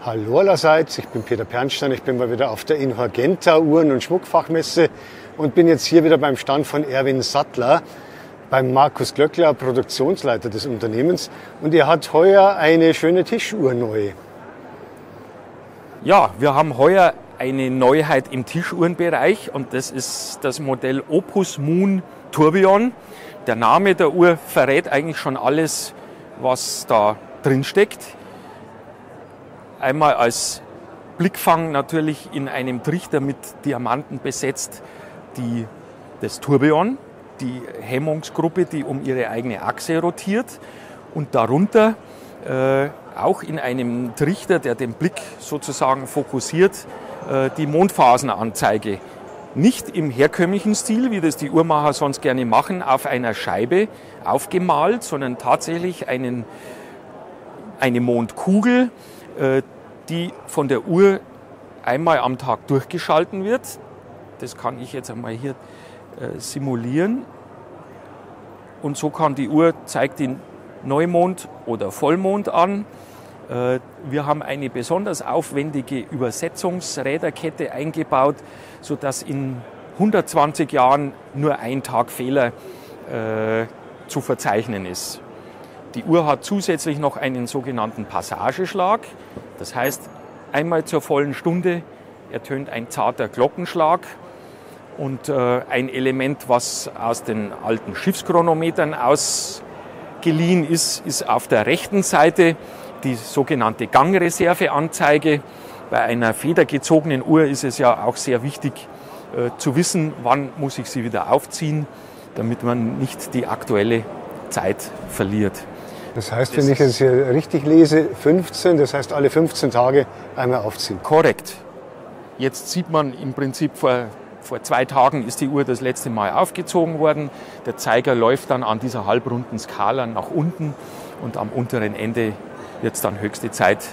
Hallo allerseits, ich bin Peter Pernstein, ich bin mal wieder auf der Inhorgenta Uhren- und Schmuckfachmesse und bin jetzt hier wieder beim Stand von Erwin Sattler, beim Markus Glöckler, Produktionsleiter des Unternehmens, und er hat heuer eine schöne Tischuhr neu. Ja, wir haben heuer eine Neuheit im Tischuhrenbereich und das ist das Modell Opus Moon Tourbillon. Der Name der Uhr verrät eigentlich schon alles, was da drin steckt. Einmal als Blickfang natürlich in einem Trichter mit Diamanten besetzt, das Tourbillon, die Hemmungsgruppe, die um ihre eigene Achse rotiert, und darunter auch in einem Trichter, der den Blick sozusagen fokussiert, die Mondphasenanzeige. Nicht im herkömmlichen Stil, wie das die Uhrmacher sonst gerne machen, auf einer Scheibe aufgemalt, sondern tatsächlich eine Mondkugel, die von der Uhr einmal am Tag durchgeschalten wird. Das kann ich jetzt einmal hier simulieren. Und so kann die Uhr, zeigt den Neumond oder Vollmond an. Wir haben eine besonders aufwendige Übersetzungsräderkette eingebaut, sodass in 120 Jahren nur ein Tag Fehler zu verzeichnen ist. Die Uhr hat zusätzlich noch einen sogenannten Passageschlag. Das heißt, einmal zur vollen Stunde ertönt ein zarter Glockenschlag. Und ein Element, was aus den alten Schiffschronometern ausgeliehen ist, ist auf der rechten Seite die sogenannte Gangreserveanzeige. Bei einer federgezogenen Uhr ist es ja auch sehr wichtig zu wissen, wann muss ich sie wieder aufziehen, damit man nicht die aktuelle Zeit verliert. Das heißt, wenn ich es hier richtig lese, 15, das heißt alle 15 Tage einmal aufziehen. Korrekt. Jetzt sieht man im Prinzip, vor 2 Tagen ist die Uhr das letzte Mal aufgezogen worden. Der Zeiger läuft dann an dieser halbrunden Skala nach unten und am unteren Ende wird es dann höchste Zeit,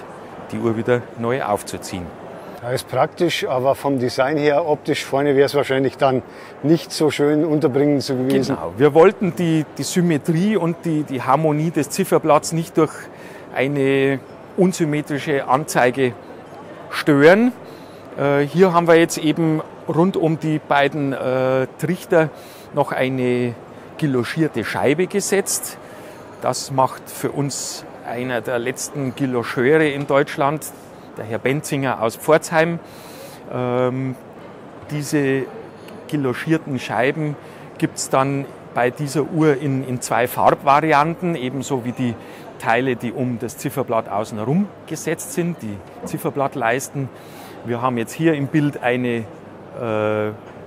die Uhr wieder neu aufzuziehen. Das ist praktisch, aber vom Design her, optisch vorne wäre es wahrscheinlich dann nicht so schön unterbringen zu gewesen. Genau, wir wollten die Symmetrie und die Harmonie des Zifferblatts nicht durch eine unsymmetrische Anzeige stören. Hier haben wir jetzt eben rund um die beiden Trichter noch eine guillochierte Scheibe gesetzt. Das macht für uns einer der letzten Guillocheure in Deutschland, der Herr Benzinger aus Pforzheim. Diese guillochierten Scheiben gibt es dann bei dieser Uhr in 2 Farbvarianten, ebenso wie die Teile, die um das Zifferblatt außenrum gesetzt sind, die Zifferblattleisten. Wir haben jetzt hier im Bild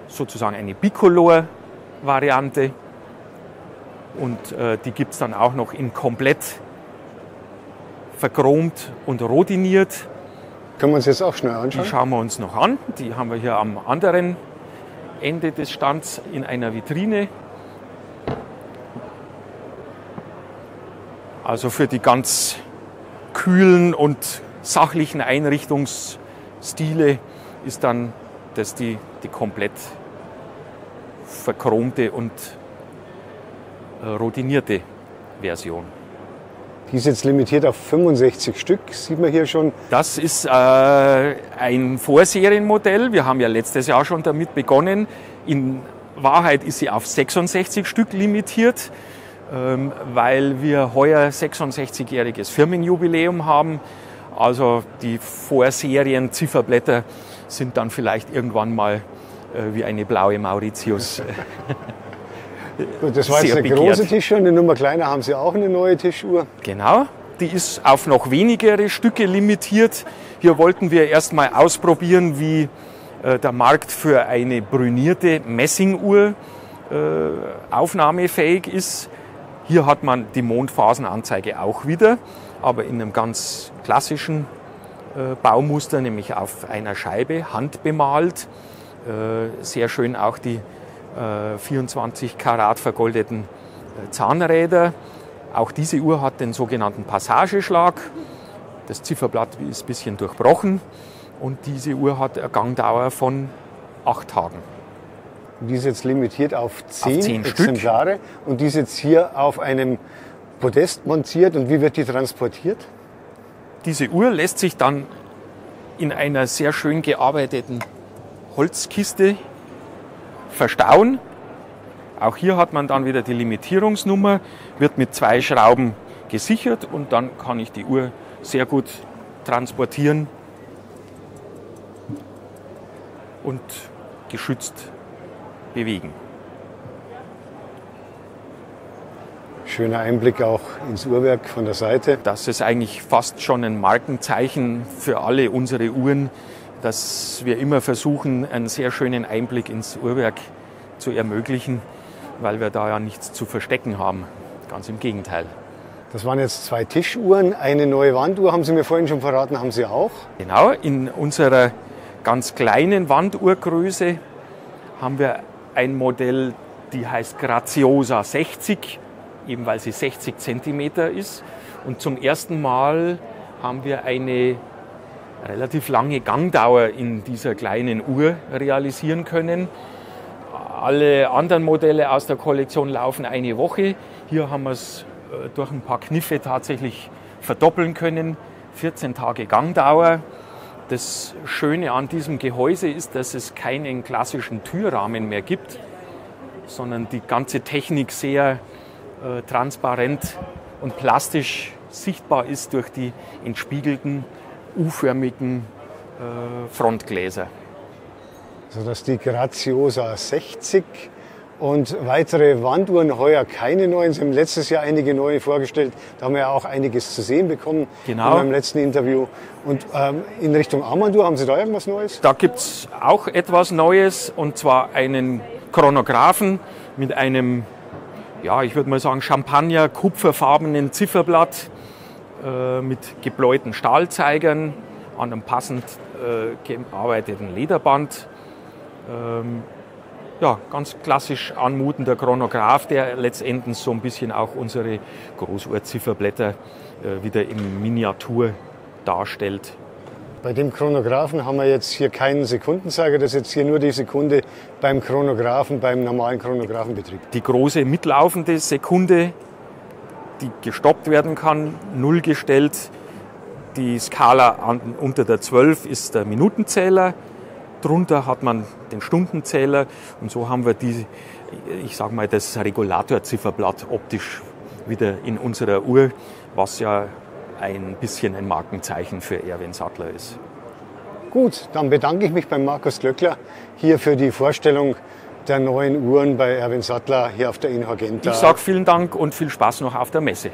sozusagen eine Bicolor-Variante und die gibt es dann auch noch in komplett verchromt und rodiniert. Können wir uns jetzt auch schnell anschauen? Die schauen wir uns noch an. Die haben wir hier am anderen Ende des Stands in einer Vitrine. Also für die ganz kühlen und sachlichen Einrichtungsstile ist dann das die komplett verchromte und rodinierte Version. Die ist jetzt limitiert auf 65 Stück, sieht man hier schon. Das ist ein Vorserienmodell. Wir haben ja letztes Jahr schon damit begonnen. In Wahrheit ist sie auf 66 Stück limitiert, weil wir heuer 66-jähriges Firmenjubiläum haben. Also die Vorserien-Zifferblätter sind dann vielleicht irgendwann mal wie eine blaue Mauritius. Gut, das war jetzt eine große Tischuhr, eine Nummer kleiner haben Sie auch eine neue Tischuhr. Genau, die ist auf noch wenigere Stücke limitiert. Hier wollten wir erstmal ausprobieren, wie der Markt für eine brünierte Messinguhr aufnahmefähig ist. Hier hat man die Mondphasenanzeige auch wieder, aber in einem ganz klassischen Baumuster, nämlich auf einer Scheibe, handbemalt. Sehr schön auch die 24 Karat vergoldeten Zahnräder. Auch diese Uhr hat den sogenannten Passageschlag. Das Zifferblatt ist ein bisschen durchbrochen und diese Uhr hat eine Gangdauer von 8 Tagen. Die ist jetzt limitiert auf 10 Exemplare Stück. Und die ist jetzt hier auf einem Podest montiert. Und wie wird die transportiert? Diese Uhr lässt sich dann in einer sehr schön gearbeiteten Holzkiste verstauen. Auch hier hat man dann wieder die Limitierungsnummer, wird mit 2 Schrauben gesichert und dann kann ich die Uhr sehr gut transportieren und geschützt bewegen. Schöner Einblick auch ins Uhrwerk von der Seite. Das ist eigentlich fast schon ein Markenzeichen für alle unsere Uhren, dass wir immer versuchen, einen sehr schönen Einblick ins Uhrwerk zu ermöglichen, weil wir da ja nichts zu verstecken haben. Ganz im Gegenteil. Das waren jetzt 2 Tischuhren, eine neue Wanduhr, haben Sie mir vorhin schon verraten, haben Sie auch? Genau, in unserer ganz kleinen Wanduhrgröße haben wir ein Modell, die heißt Graziosa 60, eben weil sie 60 cm ist. Und zum ersten Mal haben wir eine relativ lange Gangdauer in dieser kleinen Uhr realisieren können. Alle anderen Modelle aus der Kollektion laufen eine Woche. Hier haben wir es durch ein paar Kniffe tatsächlich verdoppeln können. 14 Tage Gangdauer. Das Schöne an diesem Gehäuse ist, dass es keinen klassischen Türrahmen mehr gibt, sondern die ganze Technik sehr transparent und plastisch sichtbar ist durch die entspiegelten, U-förmigen Frontgläser. Sodass die Graziosa 60 und weitere Wanduhren heuer keine neuen. Sie haben letztes Jahr einige neue vorgestellt. Da haben wir ja auch einiges zu sehen bekommen genau. In meinem letzten Interview. Und in Richtung Armbanduhr, haben Sie da irgendwas Neues? Da gibt es auch etwas Neues, und zwar einen Chronographen mit einem, ja, ich würde mal sagen, Champagner-kupferfarbenen Zifferblatt mit gebläuten Stahlzeigern an einem passend gearbeiteten Lederband. Ja, ganz klassisch anmutender Chronograph, der letztendlich so ein bisschen auch unsere Großuhrzifferblätter wieder in Miniatur darstellt. Bei dem Chronographen haben wir jetzt hier keinen Sekundenzeiger, das ist jetzt hier nur die Sekunde beim Chronographen, beim normalen Chronographenbetrieb. Die große mitlaufende Sekunde, die gestoppt werden kann, 0 gestellt. Die Skala unter der 12 ist der Minutenzähler. Drunter hat man den Stundenzähler und so haben wir ich sage mal, das Regulatorzifferblatt optisch wieder in unserer Uhr, was ja ein bisschen ein Markenzeichen für Erwin Sattler ist. Gut, dann bedanke ich mich beim Markus Glöckler hier für die Vorstellung der neuen Uhren bei Erwin Sattler hier auf der InHorgenta. Ich sage vielen Dank und viel Spaß noch auf der Messe.